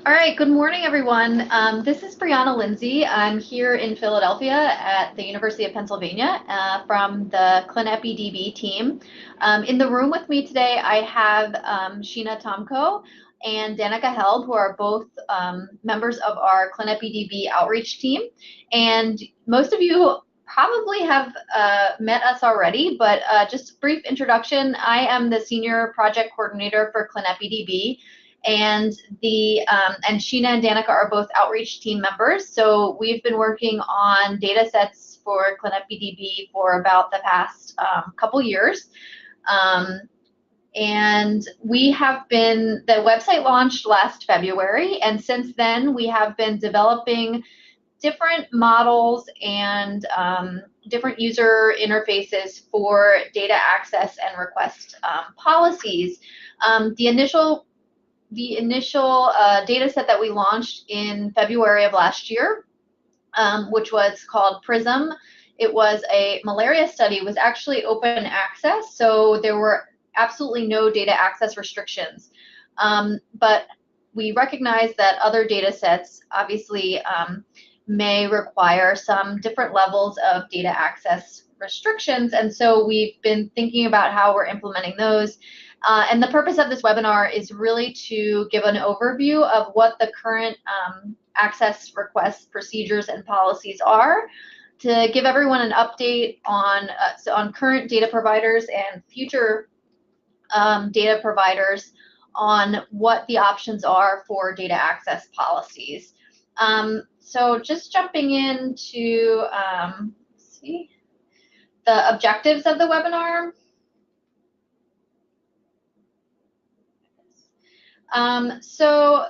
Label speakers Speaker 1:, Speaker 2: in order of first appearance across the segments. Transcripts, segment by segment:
Speaker 1: All right, good morning, everyone. This is Brianna Lindsay. I'm here in Philadelphia at the University of Pennsylvania from the ClinEpiDB team. In the room with me today, I have Sheena Tomko and Danica Held, who are both members of our ClinEpiDB outreach team. And most of you probably have met us already, but just a brief introduction. I am the Senior Project Coordinator for ClinEpiDB. And Sheena and Danica are both outreach team members. So we've been working on data sets for ClinEpiDB for about the past couple years. And we have been, the website launched last February, and since then we have been developing different models and different user interfaces for data access and request policies. The initial data set that we launched in February of last year, which was called PRISM. It was a malaria study. It was actually open access, so there were absolutely no data access restrictions. But we recognize that other data sets obviously may require some different levels of data access restrictions, and so we've been thinking about how we're implementing those. And the purpose of this webinar is really to give an overview of what the current access request procedures and policies are, to give everyone an update on current data providers and future data providers on what the options are for data access policies. So just jumping into the objectives of the webinar. So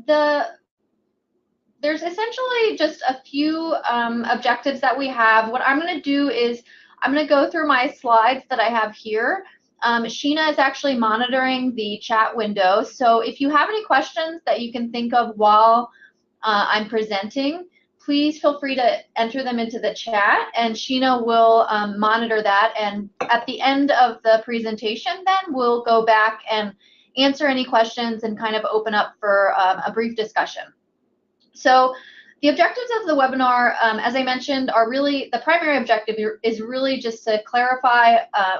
Speaker 1: there's essentially just a few objectives that we have. What I'm going to do is I'm going to go through my slides that I have here. Sheena is actually monitoring the chat window, so if you have any questions that you can think of while I'm presenting, please feel free to enter them into the chat, and Sheena will monitor that, and at the end of the presentation then we'll go back and answer any questions and kind of open up for a brief discussion. So the objectives of the webinar, as I mentioned, are really, the primary objective is really just to clarify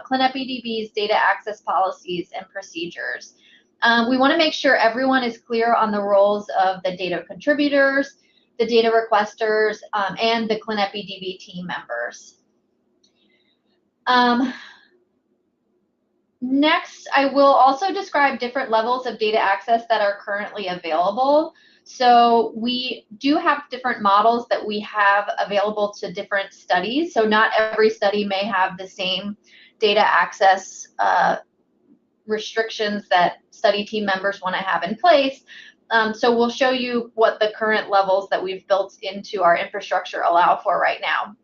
Speaker 1: ClinEpiDB's data access policies and procedures. We want to make sure everyone is clear on the roles of the data contributors, the data requesters, and the ClinEpiDB team members. Next, I will also describe different levels of data access that are currently available. So we do have different models that we have available to different studies. So not every study may have the same data access restrictions that study team members want to have in place. So we'll show you what the current levels that we've built into our infrastructure allow for right now.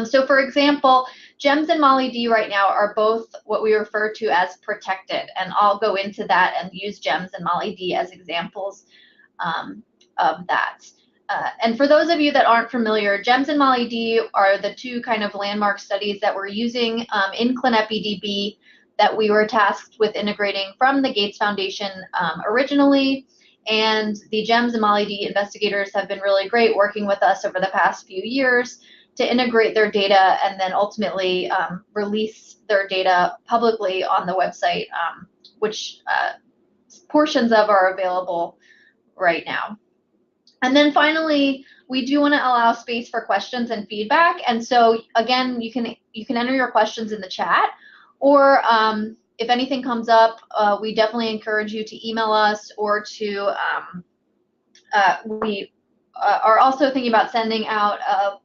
Speaker 1: So for example, GEMS and MollyD right now are both what we refer to as protected, and I'll go into that and use GEMS and MollyD as examples of that. And for those of you that aren't familiar, GEMS and MollyD are the two kind of landmark studies that we're using in ClinEpiDB that we were tasked with integrating from the Gates Foundation originally. And the GEMS and MollyD investigators have been really great working with us over the past few years to integrate their data and then ultimately release their data publicly on the website, which portions of are available right now. And then finally, we do want to allow space for questions and feedback. And so again, you can enter your questions in the chat, or if anything comes up, we definitely encourage you to email us, or to we are also thinking about sending out a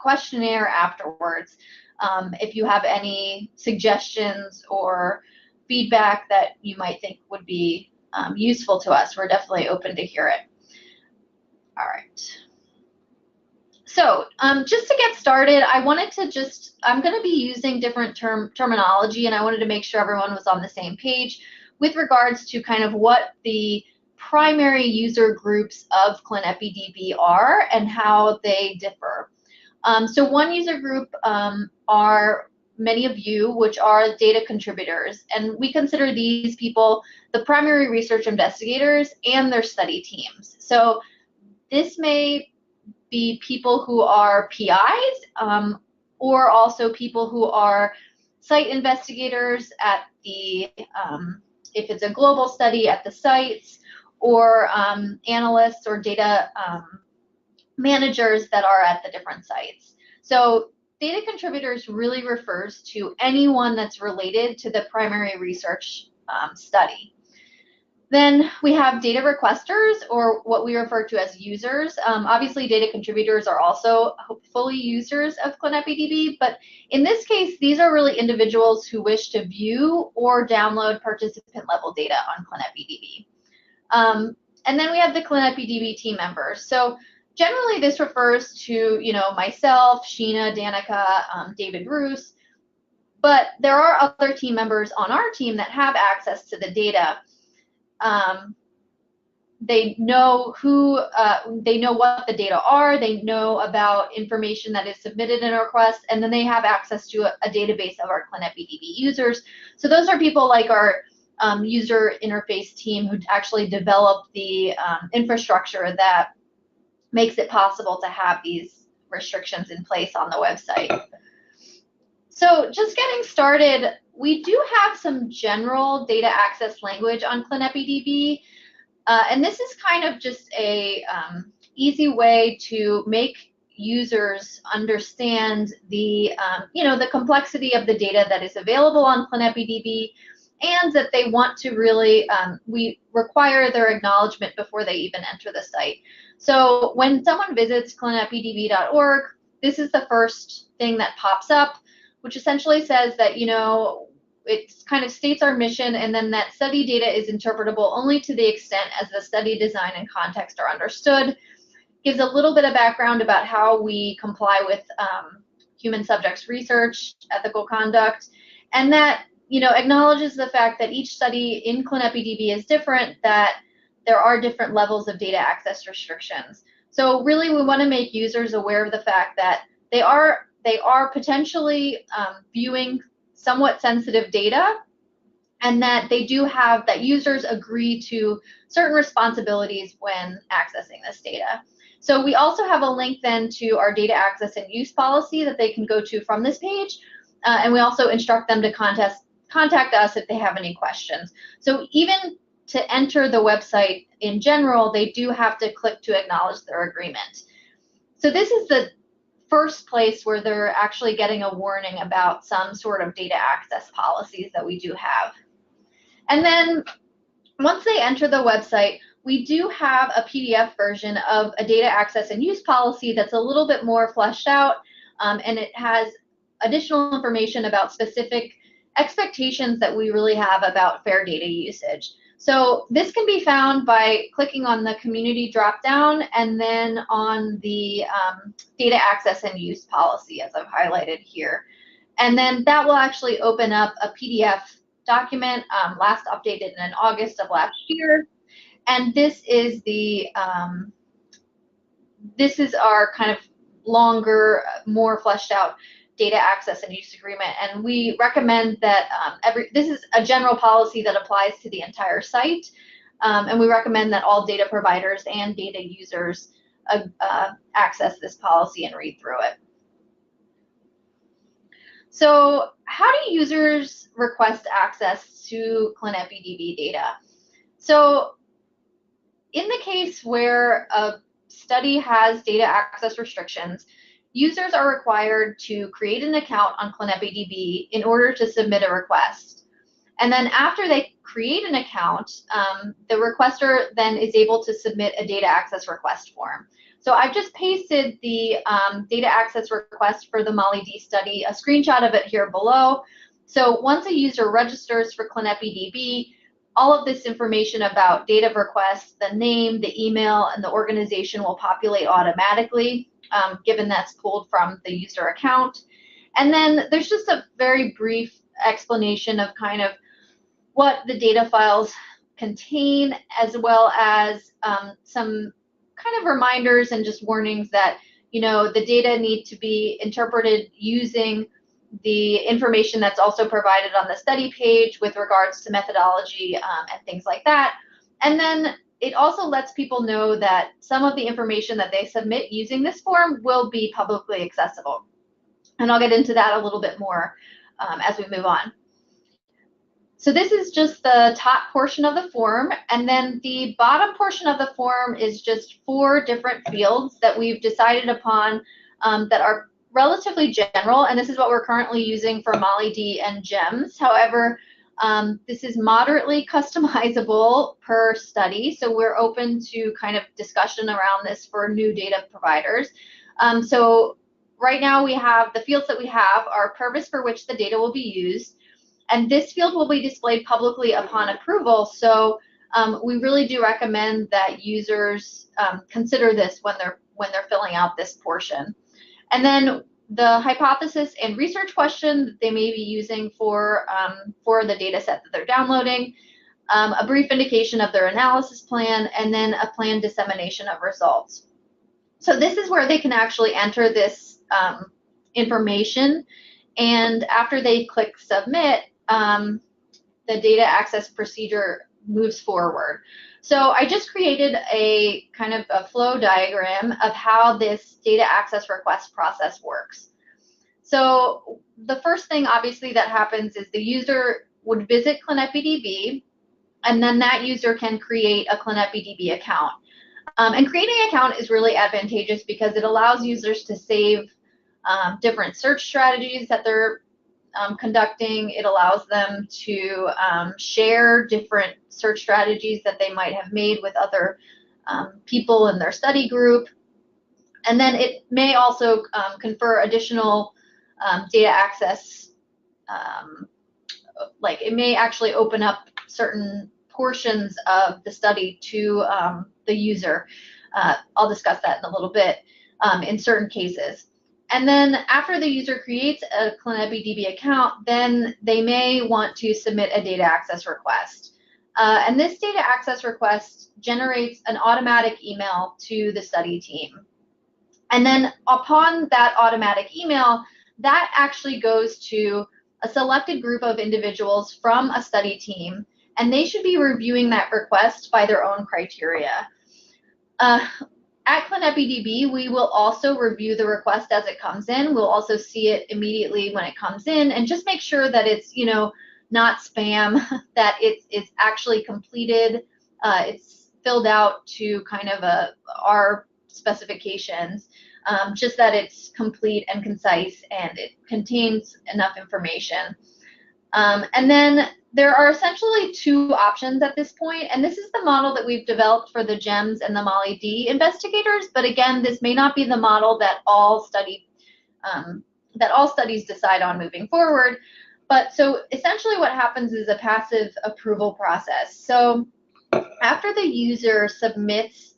Speaker 1: questionnaire afterwards. If you have any suggestions or feedback that you might think would be useful to us, we're definitely open to hear it. All right. So just to get started, I wanted to I'm going to be using different terminology, and I wanted to make sure everyone was on the same page with regards to kind of what the primary user groups of ClinEpiDB are and how they differ. So one user group are many of you, which are data contributors. And we consider these people the primary research investigators and their study teams. So this may be people who are PIs, or also people who are site investigators at the, if it's a global study, at the sites, or analysts or data managers that are at the different sites. So data contributors really refers to anyone that's related to the primary research study. Then we have data requesters, or what we refer to as users. Obviously, data contributors are also hopefully users of ClinEpiDB, but in this case, these are really individuals who wish to view or download participant-level data on ClinEpiDB. And then we have the ClinEpiDB team members. So generally, this refers to, myself, Sheena, Danica, David Bruce, but there are other team members on our team that have access to the data. They know they know what the data are, they know about information that is submitted in a request, and then they have access to a database of our ClinEpiDB users. So those are people like our user interface team who actually develop the infrastructure that makes it possible to have these restrictions in place on the website. So just getting started, we do have some general data access language on ClinEpiDB, and this is kind of just a easy way to make users understand the, the complexity of the data that is available on ClinEpiDB, and that they want to really, we require their acknowledgement before they even enter the site. So when someone visits ClinEpiDB.org, this is the first thing that pops up, which essentially says that, it kind of states our mission, and then that study data is interpretable only to the extent as the study design and context are understood. Gives a little bit of background about how we comply with human subjects research, ethical conduct, and that, acknowledges the fact that each study in ClinEpiDB is different, that there are different levels of data access restrictions. So really, we want to make users aware of the fact that they are potentially viewing somewhat sensitive data, and that they do have, that users agree to certain responsibilities when accessing this data. So we also have a link then to our data access and use policy that they can go to from this page, and we also instruct them to contact us if they have any questions. So even to enter the website in general, they do have to click to acknowledge their agreement. So this is the first place where they're actually getting a warning about some sort of data access policies that we do have. And then once they enter the website, we do have a PDF version of a data access and use policy that's a little bit more fleshed out, and it has additional information about specific expectations that we really have about fair data usage. So this can be found by clicking on the community dropdown and then on the data access and use policy, as I've highlighted here. And then that will actually open up a PDF document, last updated in August of last year. And this is the this is our kind of longer, more fleshed out data access and use agreement, and we recommend that this is a general policy that applies to the entire site, and we recommend that all data providers and data users access this policy and read through it. So how do users request access to ClinEpiDB data? So in the case where a study has data access restrictions, users are required to create an account on ClinEpiDB in order to submit a request. And then after they create an account, the requester then is able to submit a data access request form. So I've just pasted the data access request for the MOLLY-D study, a screenshot of it here below. So once a user registers for ClinEpiDB, all of this information about data requests, the name, the email, and the organization will populate automatically, given that's pulled from the user account. And then there's just a very brief explanation of kind of what the data files contain, as well as some kind of reminders and just warnings that, the data need to be interpreted using the information that's also provided on the study page with regards to methodology and things like that. And then it also lets people know that some of the information that they submit using this form will be publicly accessible. And I'll get into that a little bit more as we move on. So this is just the top portion of the form, and then the bottom portion of the form is just 4 different fields that we've decided upon that are relatively general, and this is what we're currently using for MollyD and GEMS. However, this is moderately customizable per study, so we're open to kind of discussion around this for new data providers. So right now we have the fields that we have are purpose for which the data will be used, and this field will be displayed publicly upon approval. So we really do recommend that users consider this when they're filling out this portion. And then the hypothesis and research question that they may be using for the data set that they're downloading, a brief indication of their analysis plan, and then a planned dissemination of results. So this is where they can actually enter this information, and after they click submit, the data access procedure moves forward. So I just created a kind of a flow diagram of how this data access request process works. So the first thing obviously that happens is the user would visit ClinEpiDB, and then that user can create a ClinEpiDB account. And creating an account is really advantageous because it allows users to save different search strategies that they're conducting. It allows them to share different search strategies that they might have made with other people in their study group. And then it may also confer additional data access, like it may actually open up certain portions of the study to the user. I'll discuss that in a little bit in certain cases. And then after the user creates a ClinEpiDB account, then they may want to submit a data access request. And this data access request generates an automatic email to the study team. And then upon that automatic email, that actually goes to a selected group of individuals from a study team, and they should be reviewing that request by their own criteria. At ClinEpiDB, we will also review the request as it comes in. We'll also see it immediately when it comes in, and just make sure that it's, you know, not spam, that it's actually completed, it's filled out to kind of our specifications, just that it's complete and concise and it contains enough information. And then there are essentially 2 options at this point, and this is the model that we've developed for the GEMS and the MollyD investigators, but again, this may not be the model that all studies decide on moving forward. But so essentially what happens is a passive approval process. So after the user submits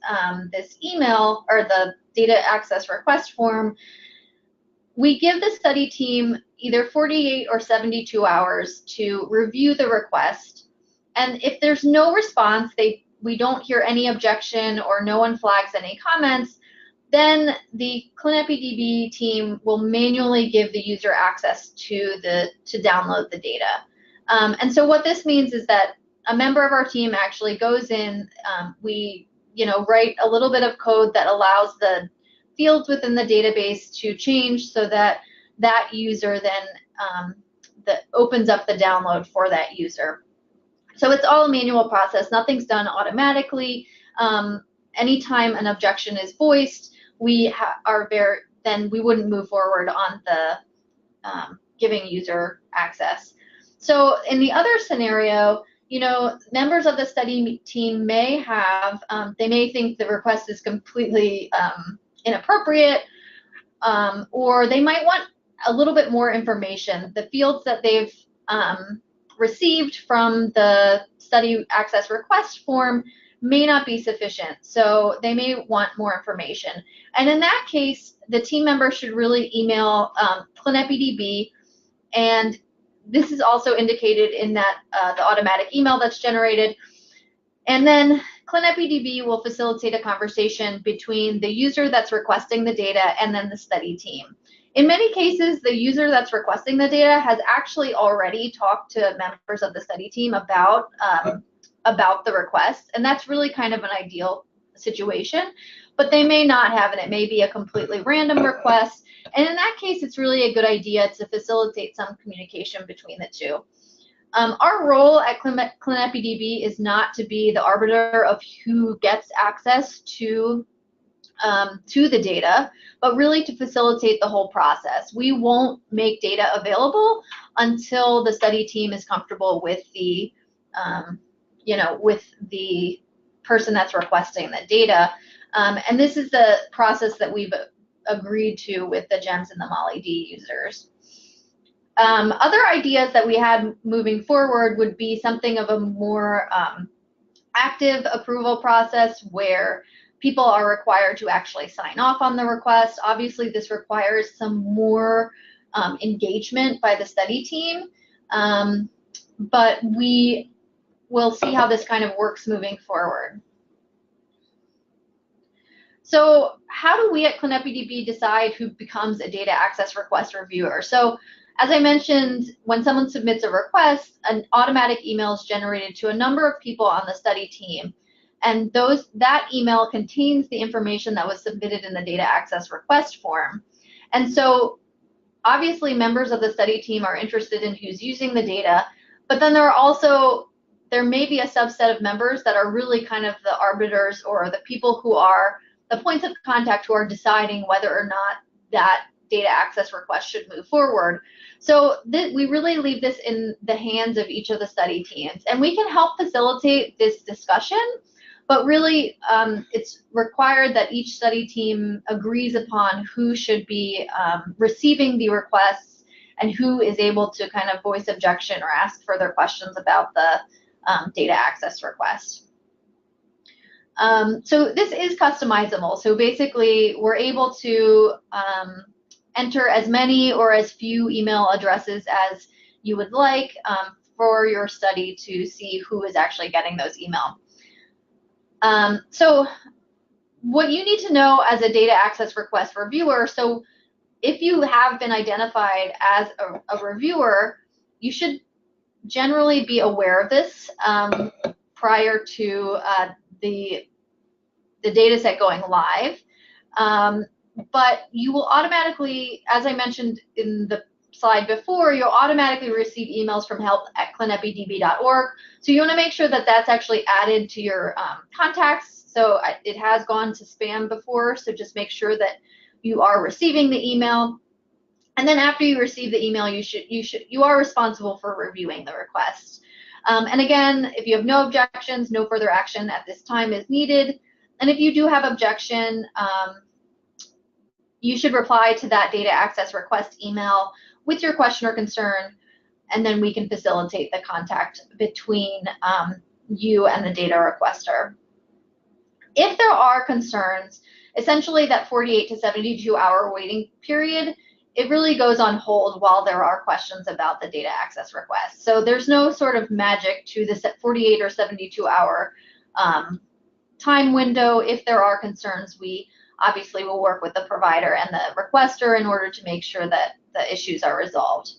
Speaker 1: this email or the data access request form, we give the study team either 48 or 72 hours to review the request. And if there's no response, we don't hear any objection or no one flags any comments, then the ClinEpiDB team will manually give the user access to download the data. And so what this means is that a member of our team actually goes in, we write a little bit of code that allows the fields within the database to change so that that user then that opens up the download for that user. So it's all a manual process. Nothing's done automatically. Anytime an objection is voiced, then we wouldn't move forward on the giving user access. So in the other scenario, members of the study team may have, they may think the request is completely inappropriate, or they might want a little bit more information. The fields that they've received from the study access request form may not be sufficient, so they may want more information. And in that case, the team member should really email ClinEpiDB, and this is also indicated in that the automatic email that's generated. And then ClinEpiDB will facilitate a conversation between the user that's requesting the data and then the study team. In many cases, the user that's requesting the data has actually already talked to members of the study team about the request, and that's really kind of an ideal situation, but they may not have, and it may be a completely random request, and in that case, it's really a good idea to facilitate some communication between the two. Our role at ClinEpiDB is not to be the arbiter of who gets access to the data, but really to facilitate the whole process. We won't make data available until the study team is comfortable with the, with the person that's requesting the data. And this is the process that we've agreed to with the GEMS and the MollyD users. Other ideas that we had moving forward would be something of a more active approval process where people are required to actually sign off on the request. Obviously, this requires some more engagement by the study team, but we will see how this kind of works moving forward. So how do we at ClinEpiDB decide who becomes a data access request reviewer? So as I mentioned, when someone submits a request, an automatic email is generated to a number of people on the study team. And that email contains the information that was submitted in the data access request form. And so obviously members of the study team are interested in who's using the data, but then there may be a subset of members that are really kind of the arbiters or the people who are the points of contact who are deciding whether or not that data access request should move forward. So we really leave this in the hands of each of the study teams, and we can help facilitate this discussion, but really it's required that each study team agrees upon who should be receiving the requests and who is able to kind of voice objection or ask further questions about the data access request. So this is customizable. So basically, we're able to enter as many or as few email addresses as you would like for your study to see who is actually getting those emails. So what you need to know as a data access request reviewer, so if you have been identified as a reviewer, you should generally be aware of this prior to the data set going live. But you will automatically, as I mentioned in the slide before, you'll automatically receive emails from help@clinepidb.org. So you want to make sure that that's actually added to your contacts. So it has gone to spam before, so just make sure that you are receiving the email. And then after you receive the email, you are responsible for reviewing the request. And again, if you have no objections, no further action at this time is needed. And if you do have objection, you should reply to that data access request email with your question or concern, and then we can facilitate the contact between you and the data requester. If there are concerns, essentially that 48 to 72 hour waiting period, it really goes on hold while there are questions about the data access request. So there's no sort of magic to this 48 or 72 hour time window. If there are concerns, we obviously will work with the provider and the requester in order to make sure that the issues are resolved.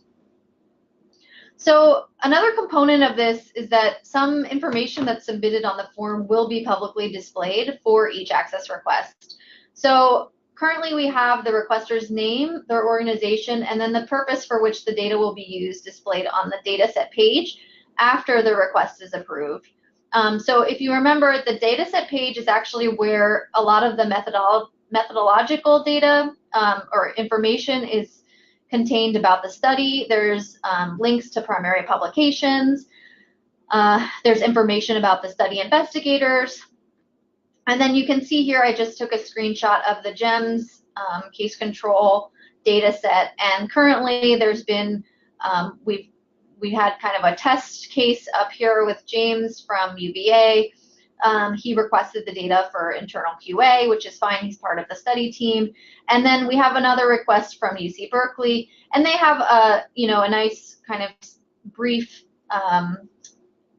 Speaker 1: So another component of this is that some information that's submitted on the form will be publicly displayed for each access request. So currently we have the requester's name, their organization, and then the purpose for which the data will be used displayed on the dataset page after the request is approved. So if you remember, the dataset page is actually where a lot of the methodological data or information is contained about the study. There's links to primary publications. There's information about the study investigators. And then you can see here, I just took a screenshot of the GEMS case control data set. And currently there's been, we had kind of a test case up here with James from UVA. He requested the data for internal QA, which is fine. He's part of the study team. And then we have another request from UC Berkeley, and they have a nice kind of brief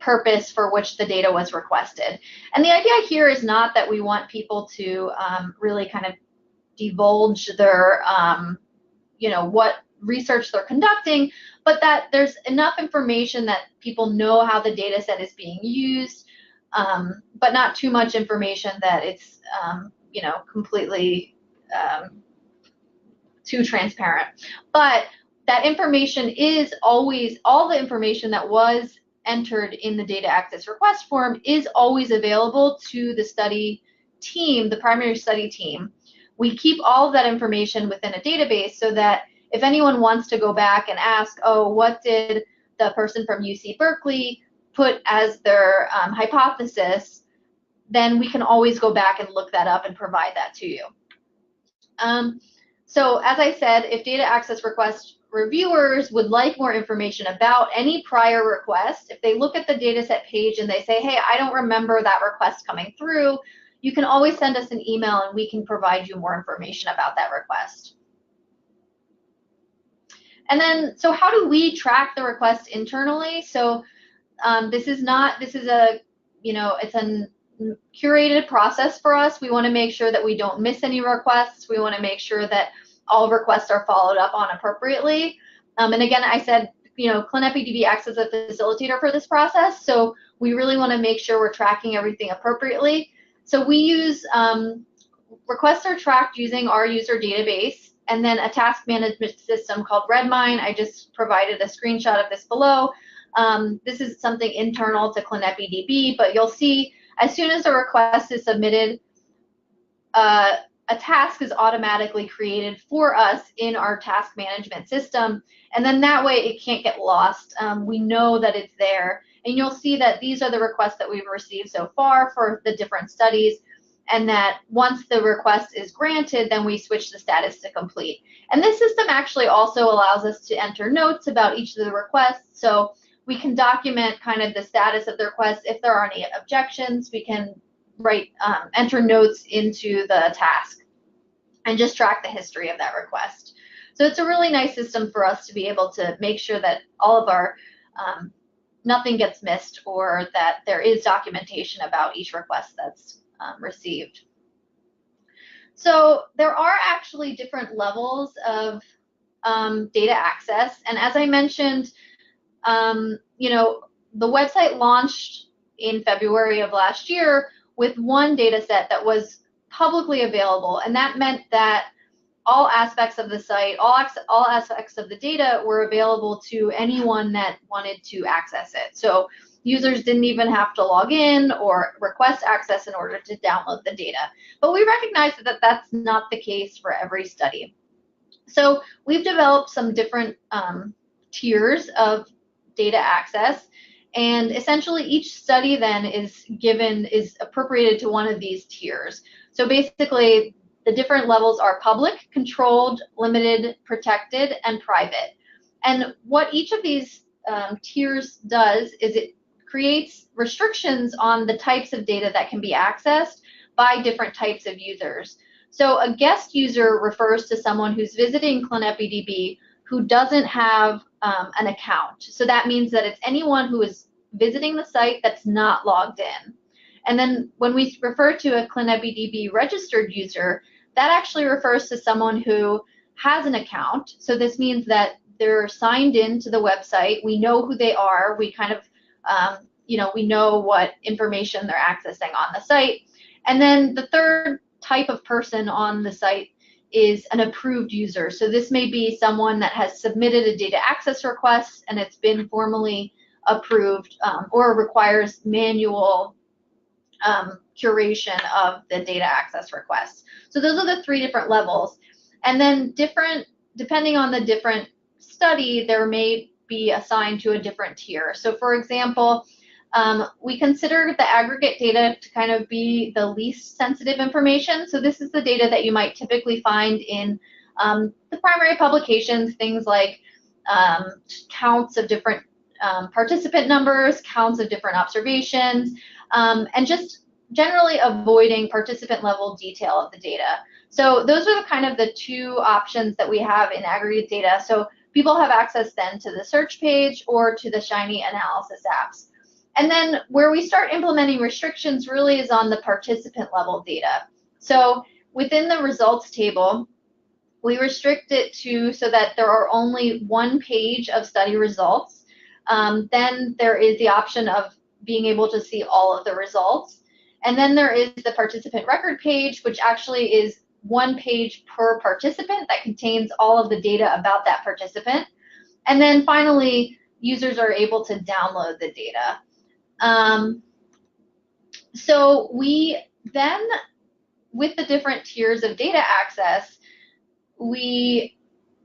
Speaker 1: purpose for which the data was requested. And the idea here is not that we want people to really kind of divulge their, what research they're conducting, but that there's enough information that people know how the data set is being used, but not too much information that it's, completely too transparent. But that information is always, all the information that was entered in the data access request form is always available to the study team, the primary study team. We keep all of that information within a database so that if anyone wants to go back and ask, oh, what did the person from UC Berkeley put as their hypothesis, then we can always go back and look that up and provide that to you. So as I said, if data access request reviewers would like more information about any prior request, if they look at the dataset page and they say, hey, I don't remember that request coming through, you can always send us an email and we can provide you more information about that request. And then, so how do we track the request internally? So it's a curated process for us. We want to make sure that we don't miss any requests. We want to make sure that all requests are followed up on appropriately. And again, I said, ClinEpiDB acts as a facilitator for this process. So we really want to make sure we're tracking everything appropriately. So we use requests are tracked using our user database and then a task management system called Redmine. I just provided a screenshot of this below. This is something internal to ClinEpiDB, but you'll see as soon as a request is submitted, a task is automatically created for us in our task management system, and then that way it can't get lost. We know that it's there, and you'll see that these are the requests that we've received so far for the different studies, and that once the request is granted, then we switch the status to complete. And this system actually also allows us to enter notes about each of the requests, so we can document kind of the status of the request. If there are any objections, we can enter notes into the task and just track the history of that request. So it's a really nice system for us to be able to make sure that all of our, nothing gets missed, or that there is documentation about each request that's received. So there are actually different levels of data access. And as I mentioned, the website launched in February of last year with one data set that was publicly available, and that meant that all aspects of the site, all aspects of the data were available to anyone that wanted to access it. So users didn't even have to log in or request access in order to download the data. But we recognize that that's not the case for every study. So we've developed some different tiers of data access, and essentially each study then is appropriated to one of these tiers. So basically the different levels are public, controlled, limited, protected, and private. And what each of these tiers does is it creates restrictions on the types of data that can be accessed by different types of users. So a guest user refers to someone who's visiting ClinEpiDB who doesn't have an account. So that means that it's anyone who is visiting the site that's not logged in. And then when we refer to a ClinEpiDB registered user, that actually refers to someone who has an account. So this means that they're signed in to the website. We know who they are. We kind of, we know what information they're accessing on the site. And then the third type of person on the site is an approved user. So this may be someone that has submitted a data access request and it's been formally approved, or requires manual curation of the data access request. So those are the three different levels. And then depending on the different study, there may be assigned to a different tier. So for example, we consider the aggregate data to kind of be the least sensitive information. So this is the data that you might typically find in the primary publications, things like counts of different participant numbers, counts of different observations, and just generally avoiding participant level detail of the data. So those are kind of the two options that we have in aggregate data. So people have access then to the search page or to the Shiny analysis apps. And then where we start implementing restrictions really is on the participant level data. So within the results table, we restrict it to so that there are only one page of study results. Then there is the option of being able to see all of the results. And then there is the participant record page, which actually is one page per participant that contains all of the data about that participant. And then finally, users are able to download the data. So we then, with the different tiers of data access, we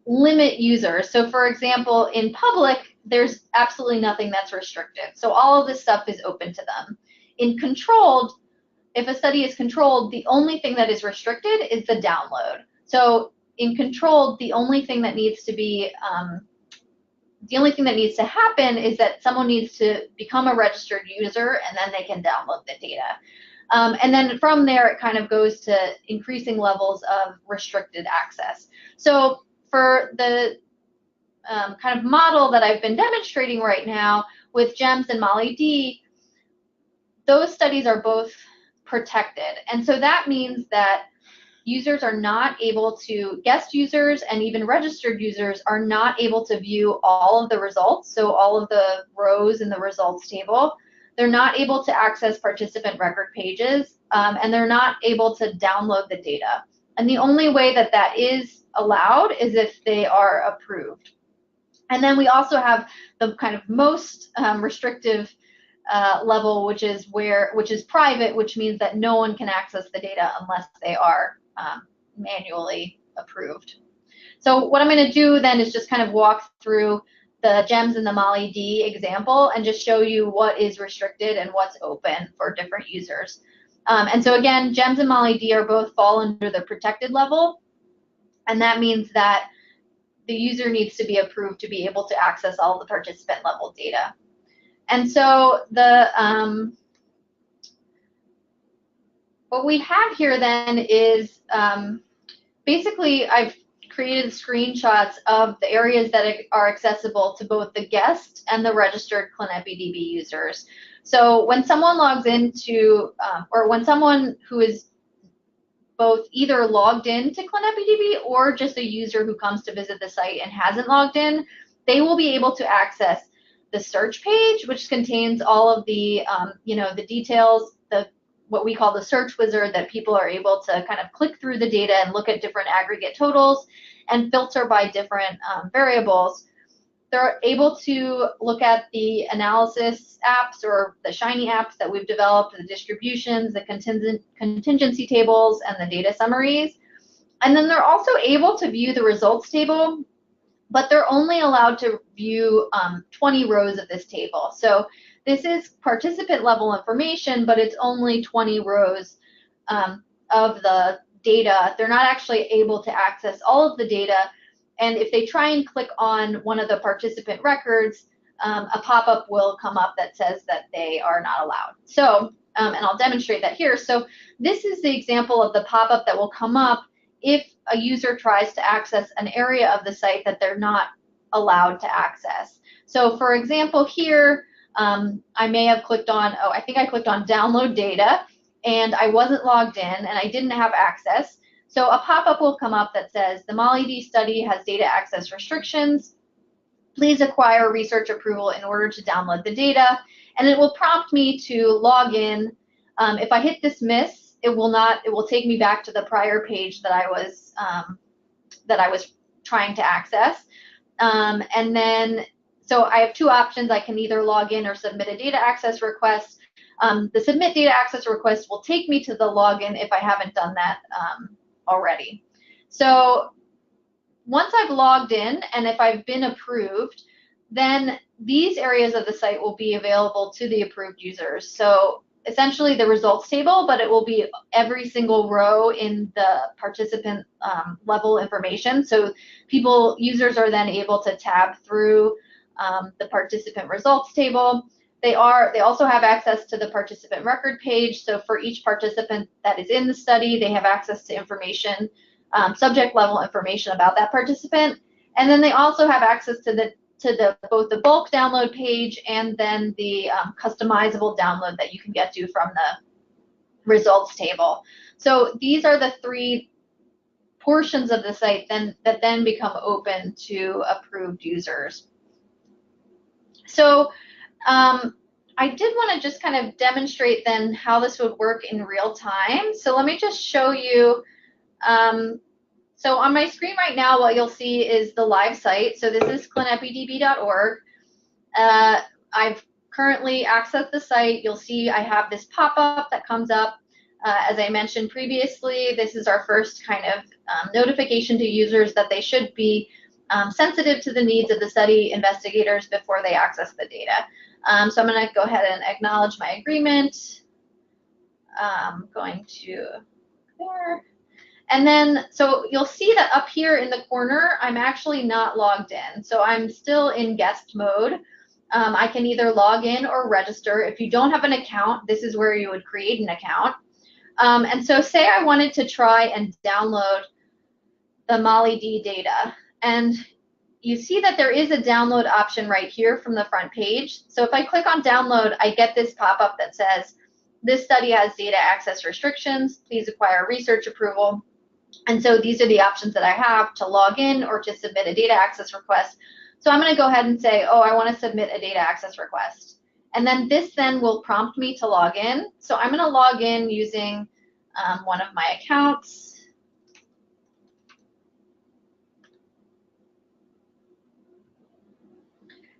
Speaker 1: limit users. So for example, in public, there's absolutely nothing that's restricted. So all of this stuff is open to them. In controlled, if a study is controlled, the only thing that is restricted is the download. So in controlled, the only thing that needs to be happen is that someone needs to become a registered user, and then they can download the data. And then from there, it kind of goes to increasing levels of restricted access. So for the kind of model that I've been demonstrating right now with GEMS and MollyD, those studies are both protected. And so that means that users are not able to, guest users and even registered users are not able to view all of the results, so all of the rows in the results table. They're not able to access participant record pages, and they're not able to download the data. And the only way that that is allowed is if they are approved. And then we also have the kind of most restrictive level, which is private, which means that no one can access the data unless they are manually approved. So what I'm going to do then is just kind of walk through the GEMS and the MollyD example and just show you what is restricted and what's open for different users. And so again, GEMS and MollyD are both fall under the protected level, and that means that the user needs to be approved to be able to access all the participant level data. And so the what we have here then is basically I've created screenshots of the areas that are accessible to both the guest and the registered ClinEpiDB users. So when someone logs into, or when someone who is both either logged in to ClinEpiDB or just a user who comes to visit the site and hasn't logged in, they will be able to access the search page, which contains all of the, the details, what we call the search wizard, that people are able to kind of click through the data and look at different aggregate totals and filter by different variables. They're able to look at the analysis apps or the Shiny apps that we've developed, the distributions, the contingency tables, and the data summaries. And then they're also able to view the results table, but they're only allowed to view 20 rows of this table. So this is participant level information, but it's only 20 rows of the data. They're not actually able to access all of the data. And if they try and click on one of the participant records, a pop-up will come up that says that they are not allowed. So, and I'll demonstrate that here. So this is the example of the pop-up that will come up if a user tries to access an area of the site that they're not allowed to access. So for example here, I may have clicked on, I think I clicked on download data, and I wasn't logged in and I didn't have access. So a pop-up will come up that says the MollyD study has data access restrictions. Please acquire research approval in order to download the data. And it will prompt me to log in. If I hit dismiss, it will take me back to the prior page that I was trying to access. And then, so I have two options. I can either log in or submit a data access request. The submit data access request will take me to the login if I haven't done that already. So once I've logged in and if I've been approved, then these areas of the site will be available to the approved users. So essentially the results table, but it will be every single row in the participant level information. So users are then able to tab through the participant results table. They also have access to the participant record page. So for each participant that is in the study, they have access to information, subject level information about that participant. And then they also have access to to both the bulk download page and then the customizable download that you can get to from the results table. So these are the 3 portions of the site that then become open to approved users. So I did want to just kind of demonstrate then how this would work in real time. So let me just show you. So on my screen right now, what you'll see is the live site. So this is ClinEpiDB.org. I've currently accessed the site. You'll see I have this pop-up that comes up. As I mentioned previously, this is our first kind of notification to users that they should be sensitive to the needs of the study investigators before they access the data. So I'm going to go ahead and acknowledge my agreement. I'm going to there. And then, so you'll see that up here in the corner, I'm actually not logged in. So I'm still in guest mode. I can either log in or register. If you don't have an account, this is where you would create an account. And so say I wanted to try and download the MollyD data. And you see that there is a download option right here from the front page. So if I click on download, I get this pop-up that says, this study has data access restrictions. Please acquire research approval. And so these are the options that I have to log in or to submit a data access request. So I'm going to go ahead and say, oh, I want to submit a data access request. And then this then will prompt me to log in. So I'm going to log in using one of my accounts.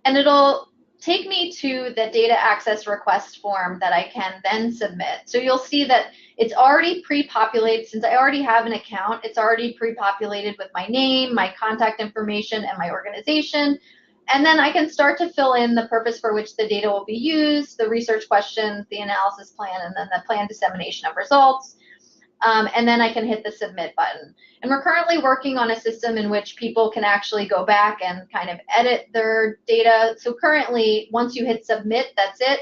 Speaker 1: And it'll take me to the data access request form that I can then submit. So you'll see that it's already pre-populated. Since I already have an account, it's already pre-populated with my name, my contact information, and my organization. And then I can start to fill in the purpose for which the data will be used, the research questions, the analysis plan, and then the planned dissemination of results. And then I can hit the submit button. And we're currently working on a system in which people can actually go back and kind of edit their data. So currently, once you hit submit, that's it.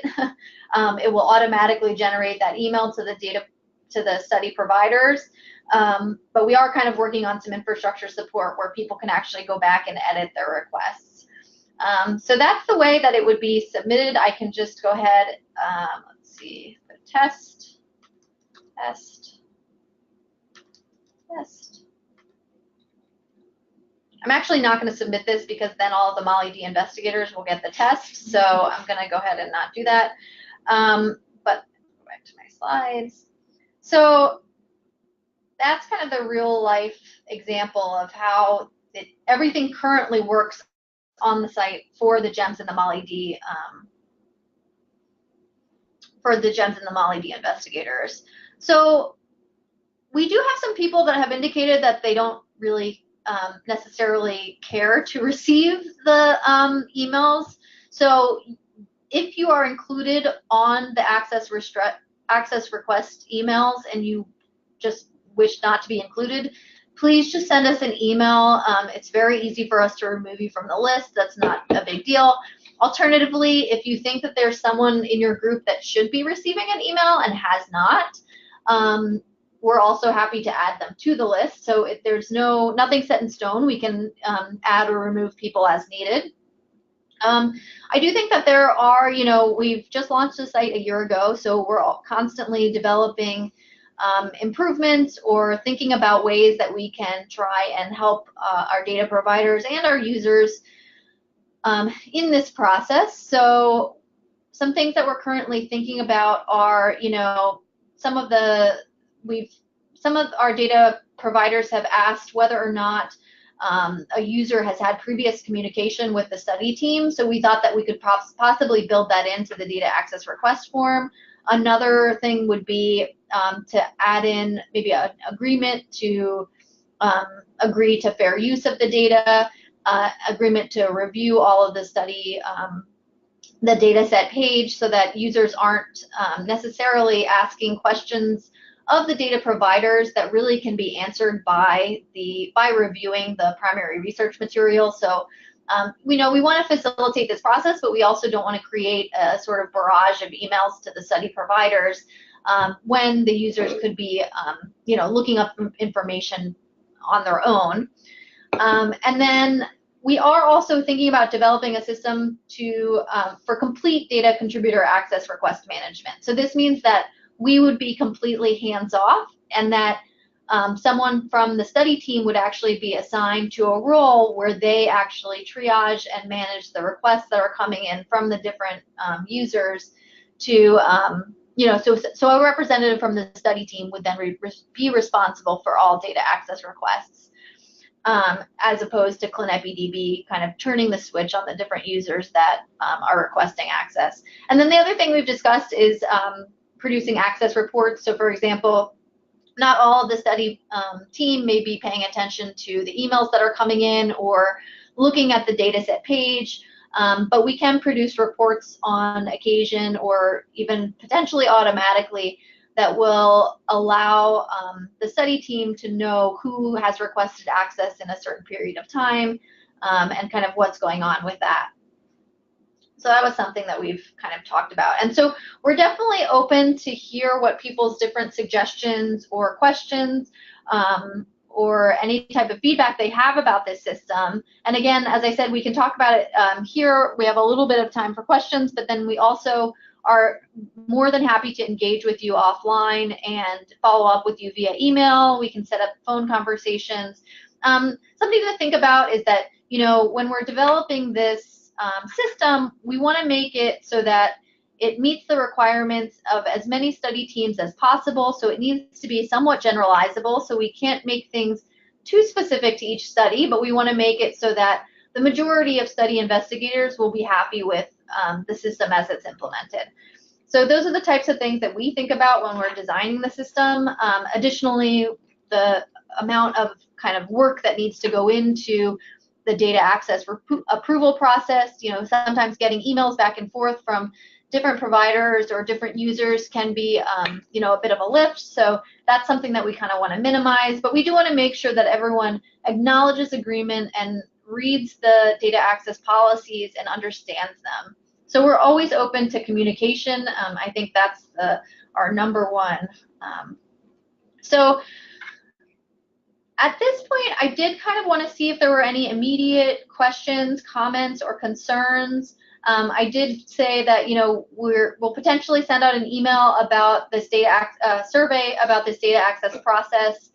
Speaker 1: It will automatically generate that email to the study providers. But we are kind of working on some infrastructure support where people can actually go back and edit their requests. So that's the way that it would be submitted. I can just go ahead, let's see, the test. I'm actually not going to submit this because then all of the MollyD investigators will get the test. So I'm going to go ahead and not do that. But go back to my slides. So that's kind of the real life example of how everything currently works on the site for the GEMS and the MollyD investigators. So we do have some people that have indicated that they don't really necessarily care to receive the emails. So if you are included on the access request emails and you just wish not to be included, please just send us an email. It's very easy for us to remove you from the list. That's not a big deal. Alternatively, if you think that there's someone in your group that should be receiving an email and has not, we're also happy to add them to the list. So if there's nothing set in stone, we can add or remove people as needed. I do think that there are, we've just launched the site a year ago, so we're all constantly developing improvements or thinking about ways that we can try and help our data providers and our users in this process. So some things that we're currently thinking about are, some of our data providers have asked whether or not a user has had previous communication with the study team. So we thought that we could possibly build that into the data access request form. Another thing would be to add in maybe an agreement to agree to fair use of the data, agreement to review all of the study, the data set page, so that users aren't necessarily asking questions of the data providers that really can be answered by reviewing the primary research material. So we know we want to facilitate this process, but we also don't want to create a sort of barrage of emails to the study providers when the users could be looking up information on their own. And then we are also thinking about developing a system to for complete data contributor access request management. So this means that we would be completely hands-off, and that someone from the study team would actually be assigned to a role where they actually triage and manage the requests that are coming in from the different users to, so a representative from the study team would then be responsible for all data access requests, as opposed to ClinEpiDB kind of turning the switch on the different users that are requesting access. And then the other thing we've discussed is producing access reports. So for example, not all of the study team may be paying attention to the emails that are coming in or looking at the dataset page, but we can produce reports on occasion or even potentially automatically that will allow the study team to know who has requested access in a certain period of time, and kind of what's going on with that. So that was something that we've kind of talked about. And so we're definitely open to hear what people's different suggestions or questions or any type of feedback they have about this system. And again, as I said, we can talk about it here. We have a little bit of time for questions, but then we also are more than happy to engage with you offline and follow up with you via email. We can set up phone conversations. Something to think about is that, when we're developing this system, we want to make it so that it meets the requirements of as many study teams as possible. So it needs to be somewhat generalizable. So we can't make things too specific to each study, but we want to make it so that the majority of study investigators will be happy with the system as it's implemented. So those are the types of things that we think about when we're designing the system. Additionally, the amount of kind of work that needs to go into the data access approval process. Sometimes getting emails back and forth from different providers or different users can be, a bit of a lift. So that's something that we kind of want to minimize. But we do want to make sure that everyone acknowledges agreement and reads the data access policies and understands them. So we're always open to communication. I think that's our number one. So at this point, I did kind of want to see if there were any immediate questions, comments, or concerns. I did say that we'll potentially send out an email about this data survey about this data access process.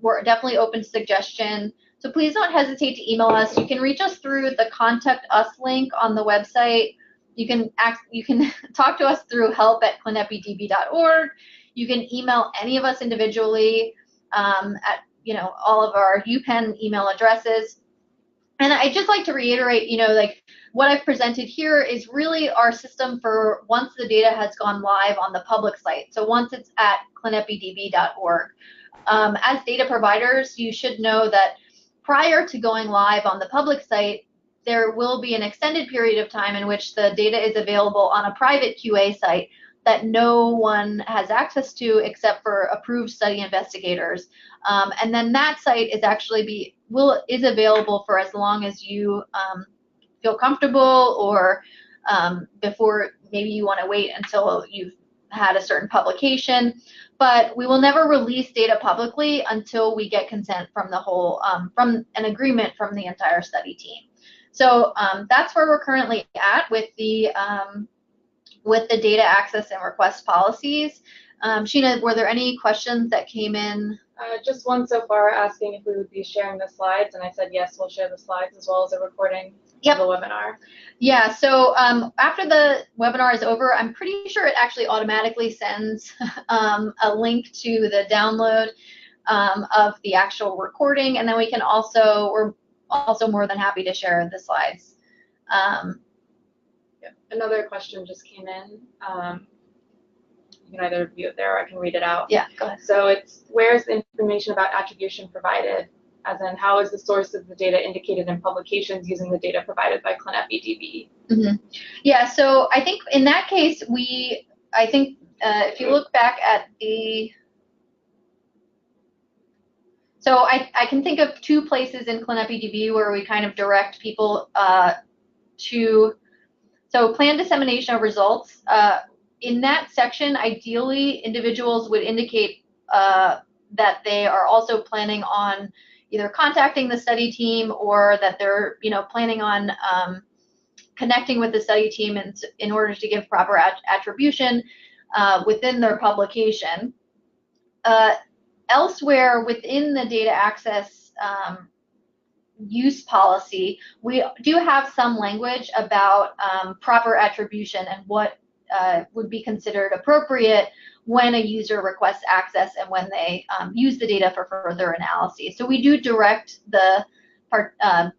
Speaker 1: We're definitely open to suggestion. So please don't hesitate to email us. You can reach us through the Contact Us link on the website. You can talk to us through help@ClinEpiDB.org. You can email any of us individually at all of our UPenn email addresses. And I'd just like to reiterate, what I've presented here is really our system for once the data has gone live on the public site. So once it's at ClinEpiDB.org. As data providers, you should know that prior to going live on the public site, there will be an extended period of time in which the data is available on a private QA site that no one has access to except for approved study investigators. And then that site is actually is available for as long as you feel comfortable, or before maybe you want to wait until you've had a certain publication. But we will never release data publicly until we get consent from the whole, from an agreement from the entire study team. So that's where we're currently at with the data access and request policies. Sheena, were there any questions that came in?
Speaker 2: Just one so far, asking if we would be sharing the slides, and I said yes, we'll share the slides as well as a recording of the webinar. Yeah, so after the webinar is over, I'm pretty sure it actually automatically sends a link to the download of the actual recording, and then we're also more than happy to share the slides. Another question just came in. You can either view it there or I can read it out.
Speaker 1: Yeah, go ahead.
Speaker 2: So it's, where's the information about attribution provided? As in, how is the source of the data indicated in publications using the data provided by ClinEpiDB?
Speaker 1: Mm-hmm. Yeah, so I think in that case, if you look back at so I can think of two places in ClinEpiDB where we kind of direct people so plan dissemination of results. In that section, ideally, individuals would indicate that they are also planning on, either contacting the study team or that they're planning on connecting with the study team in order to give proper attribution within their publication. Elsewhere within the data access use policy, we do have some language about proper attribution and what would be considered appropriate when a user requests access and when they use the data for further analysis. So we do direct the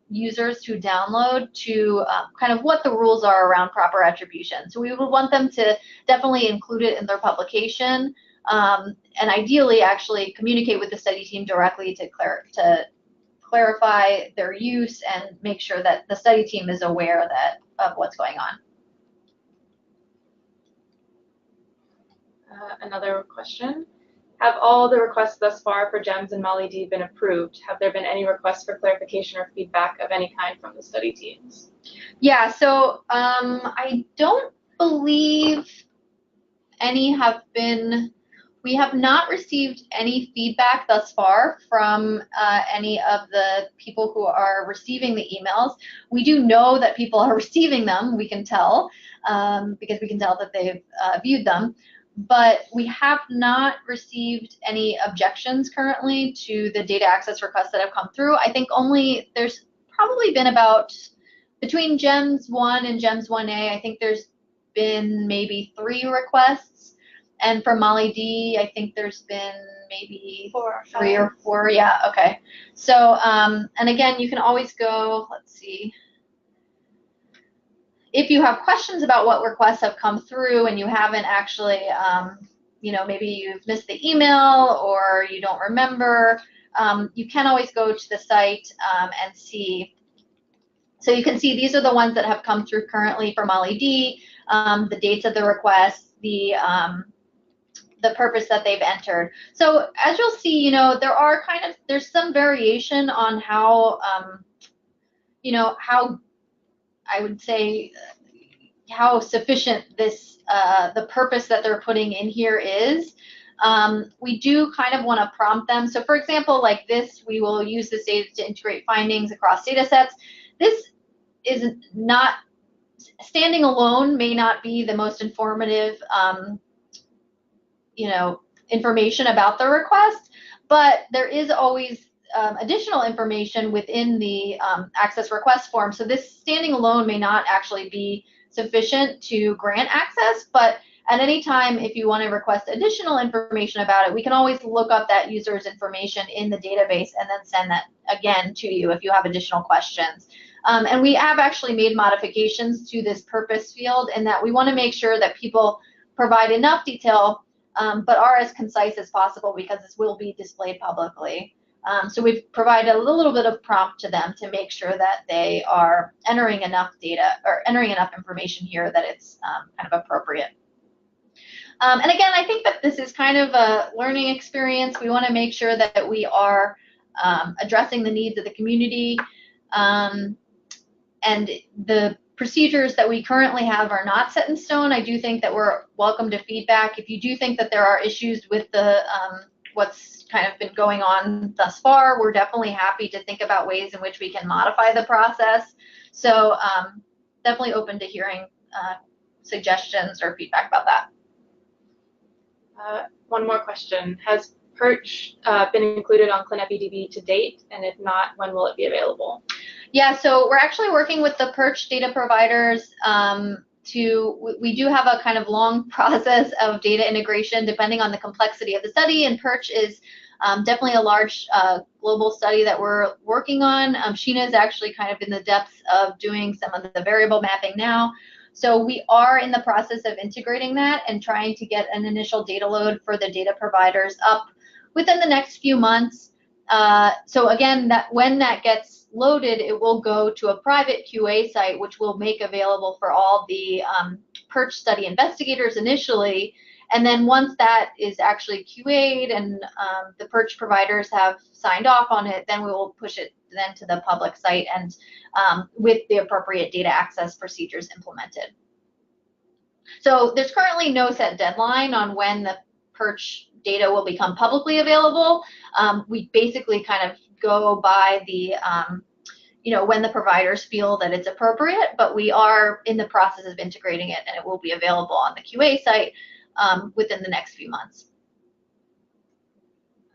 Speaker 1: users who download to kind of what the rules are around proper attribution. So we would want them to definitely include it in their publication, and ideally actually communicate with the study team directly to clarify their use and make sure that the study team is aware of what's going on.
Speaker 2: Another question. Have all the requests thus far for GEMS and MollyD been approved? Have there been any requests for clarification or feedback of any kind from the study teams?
Speaker 1: Yeah, so I don't believe any have been. We have not received any feedback thus far from any of the people who are receiving the emails. We do know that people are receiving them, we can tell, because we can tell that they've viewed them. But we have not received any objections currently to the data access requests that have come through. I think there's probably been about, between GEMS 1 and GEMS 1A, I think there's been maybe 3 requests. And for MollyD, I think there's been maybe
Speaker 2: 4 or 5.
Speaker 1: 3 or 4. Yeah, okay. So, and again, you can always go, let's see. If you have questions about what requests have come through and you haven't actually, maybe you've missed the email or you don't remember, you can always go to the site and see. So you can see these are the ones that have come through currently for MollyD, the dates of the requests, the purpose that they've entered. So as you'll see, there's some variation on how, how I would say how sufficient this the purpose that they're putting in here is. We do kind of want to prompt them. So for example, like this, we will use this data to integrate findings across data sets. This is not, standing alone may not be the most informative information about the request, but there is always additional information within the access request form. So this standing alone may not actually be sufficient to grant access, but at any time, if you want to request additional information about it, we can always look up that user's information in the database and then send that again to you if you have additional questions. And we have actually made modifications to this purpose field in that we want to make sure that people provide enough detail, but are as concise as possible because this will be displayed publicly. So we've provided a little bit of prompt to them to make sure that they are entering enough data or entering enough information here that it's kind of appropriate. And again, I think that this is kind of a learning experience. We want to make sure that we are addressing the needs of the community. And the procedures that we currently have are not set in stone. I do think that we're welcome to feedback. If you do think that there are issues with the what's kind of been going on thus far, we're definitely happy to think about ways in which we can modify the process. So definitely open to hearing suggestions or feedback about that.
Speaker 2: One more question. Has Perch been included on ClinEpiDB to date? And if not, when will it be available?
Speaker 1: Yeah, so we're actually working with the Perch data providers we do have a kind of long process of data integration depending on the complexity of the study, and Perch is definitely a large global study that we're working on. Sheena is actually kind of in the depths of doing some of the variable mapping now. So we are in the process of integrating that and trying to get an initial data load for the data providers up within the next few months. So again, when that gets loaded, it will go to a private QA site, which will make available for all the Perch study investigators initially. And then once that is actually QA'd and the Perch providers have signed off on it, then we will push it then to the public site and with the appropriate data access procedures implemented. So there's currently no set deadline on when the Perch data will become publicly available. We basically kind of go by the when the providers feel that it's appropriate, but we are in the process of integrating it, and it will be available on the QA site within the next few months.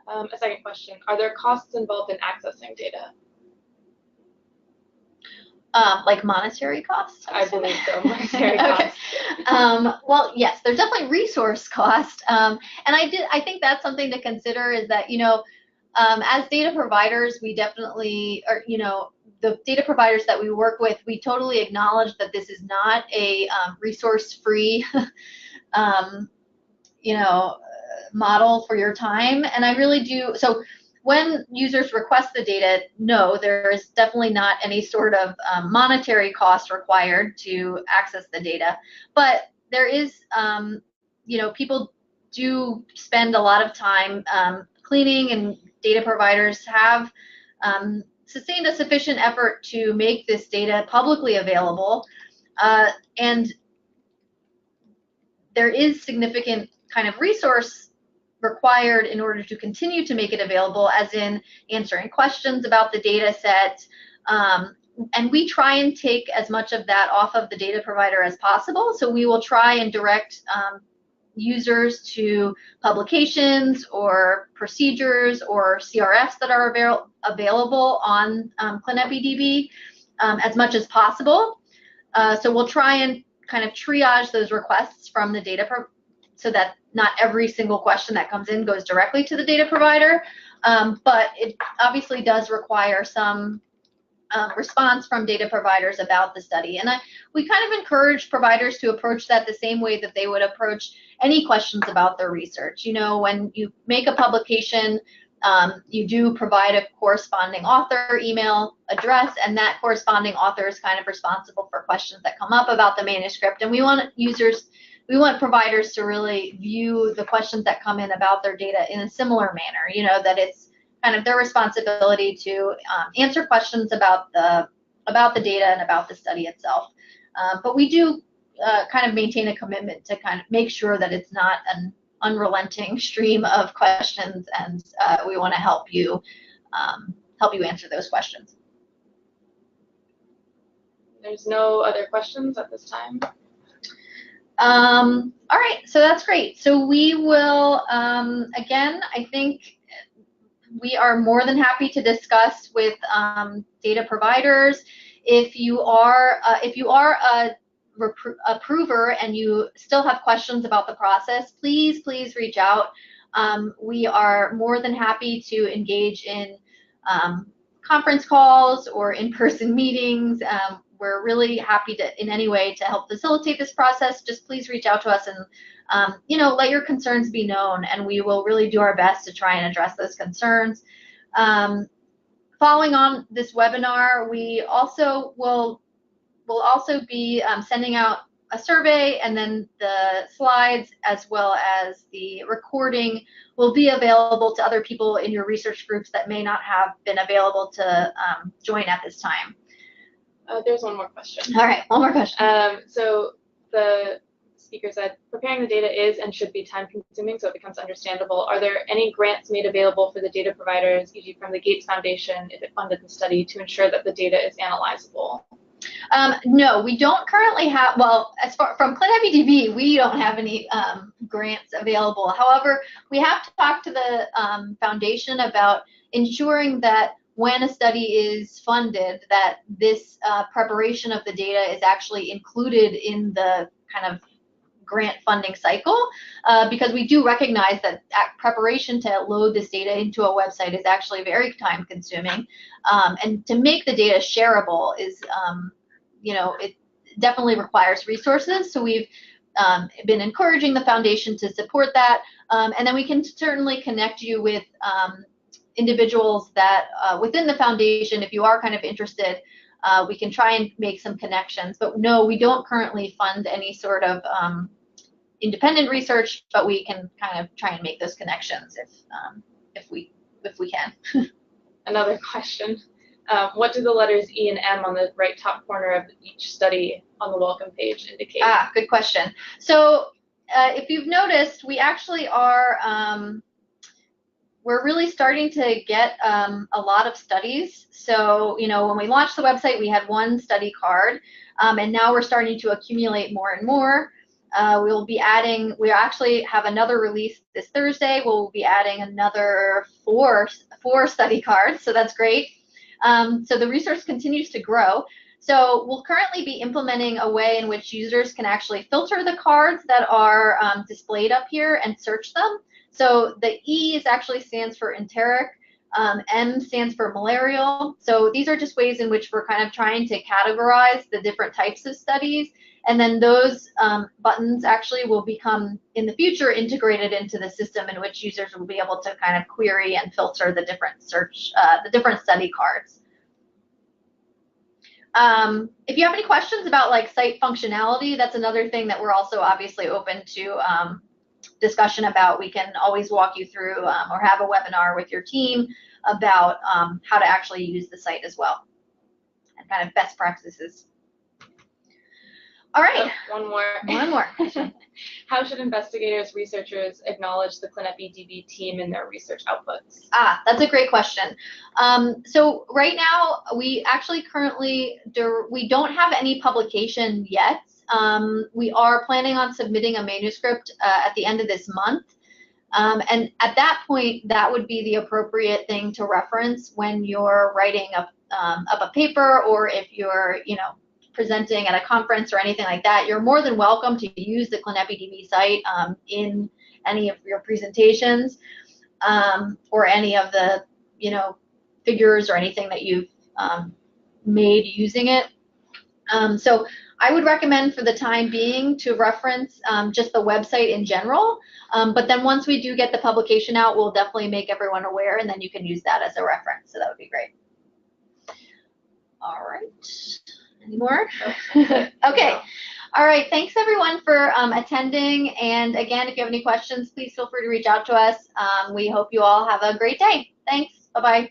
Speaker 2: A second question, are there costs involved in accessing data?
Speaker 1: Like monetary costs?
Speaker 2: I believe so, monetary costs.
Speaker 1: Well, yes, there's definitely resource cost. And I think that's something to consider, is that, as data providers, we definitely, or, the data providers that we work with, we totally acknowledge that this is not a resource-free, model for your time. And I really do. So when users request the data, no, there is definitely not any sort of monetary cost required to access the data. But there is, people do spend a lot of time cleaning, and data providers have sustained a sufficient effort to make this data publicly available. And there is significant kind of resource required in order to continue to make it available, as in answering questions about the data set. And we try and take as much of that off of the data provider as possible. So we will try and direct users to publications or procedures or CRFs that are available on ClinEpiDB as much as possible. So we'll try and kind of triage those requests from the data so that not every single question that comes in goes directly to the data provider. But it obviously does require some response from data providers about the study. And we kind of encourage providers to approach that the same way that they would approach any questions about their research. When you make a publication, you do provide a corresponding author email address, and that corresponding author is kind of responsible for questions that come up about the manuscript. And we want providers to really view the questions that come in about their data in a similar manner, that it's kind of their responsibility to answer questions about the data and about the study itself. But we do kind of maintain a commitment to kind of make sure that it's not an unrelenting stream of questions, and we want to help you answer those questions.
Speaker 2: There's no other questions at this time.
Speaker 1: All right, so that's great. So we will, again, I think we are more than happy to discuss with data providers. If you are a approver and you still have questions about the process, please reach out. We are more than happy to engage in conference calls or in-person meetings. We're really happy to, in any way, to help facilitate this process. Just please reach out to us and let your concerns be known, and we will really do our best to try and address those concerns. Following on this webinar, we also will be sending out a survey, and then the slides as well as the recording will be available to other people in your research groups that may not have been available to join at this time.
Speaker 2: There's one more question.
Speaker 1: All right, one more question.
Speaker 2: So the speaker said, preparing the data is and should be time consuming, so it becomes understandable. Are there any grants made available for the data providers, e.g. from the Gates Foundation, if it funded the study, to ensure that the data is analyzable?
Speaker 1: No, we don't currently have, well, from ClinEpiDB, we don't have any grants available. However, we have to talk to the foundation about ensuring that when a study is funded, that this preparation of the data is actually included in the kind of grant funding cycle, because we do recognize that preparation to load this data into a website is actually very time consuming, and to make the data shareable is, it definitely requires resources. So we've been encouraging the foundation to support that, and then we can certainly connect you with individuals that within the foundation, if you are kind of interested, we can try and make some connections. But no, we don't currently fund any sort of independent research, but we can kind of try and make those connections if we can.
Speaker 2: Another question. What do the letters E and M on the right top corner of each study on the welcome page indicate?
Speaker 1: Good question. So if you've noticed, we actually are we're really starting to get a lot of studies. So, when we launched the website, we had one study card, and now we're starting to accumulate more and more. We'll be adding, we actually have another release this Thursday. We'll be adding another four study cards, so that's great. So the resource continues to grow. So we'll currently be implementing a way in which users can actually filter the cards that are displayed up here and search them. So the E actually stands for enteric, M stands for malarial. So these are just ways in which we're kind of trying to categorize the different types of studies. And then those buttons actually will become, in the future, integrated into the system in which users will be able to kind of query and filter the different study cards. If you have any questions about like site functionality, that's another thing that we're also obviously open to discussion about. We can always walk you through or have a webinar with your team about how to actually use the site as well and kind of best practices. All right.
Speaker 2: Oh, one more question. How should investigators, researchers acknowledge the ClinEpiDB team in their research outputs?
Speaker 1: That's a great question. So right now, we actually currently we don't have any publication yet. We are planning on submitting a manuscript at the end of this month. And at that point, that would be the appropriate thing to reference when you're writing up a paper, or if you're, presenting at a conference or anything like that. You're more than welcome to use the ClinEpiDB site in any of your presentations or any of the, figures or anything that you've made using it. So I would recommend for the time being to reference just the website in general. But then once we do get the publication out, we'll definitely make everyone aware, and then you can use that as a reference. So that would be great. All right. Any more? Okay.
Speaker 2: No.
Speaker 1: All right. Thanks, everyone, for attending. And again, if you have any questions, please feel free to reach out to us. We hope you all have a great day. Thanks. Bye-bye.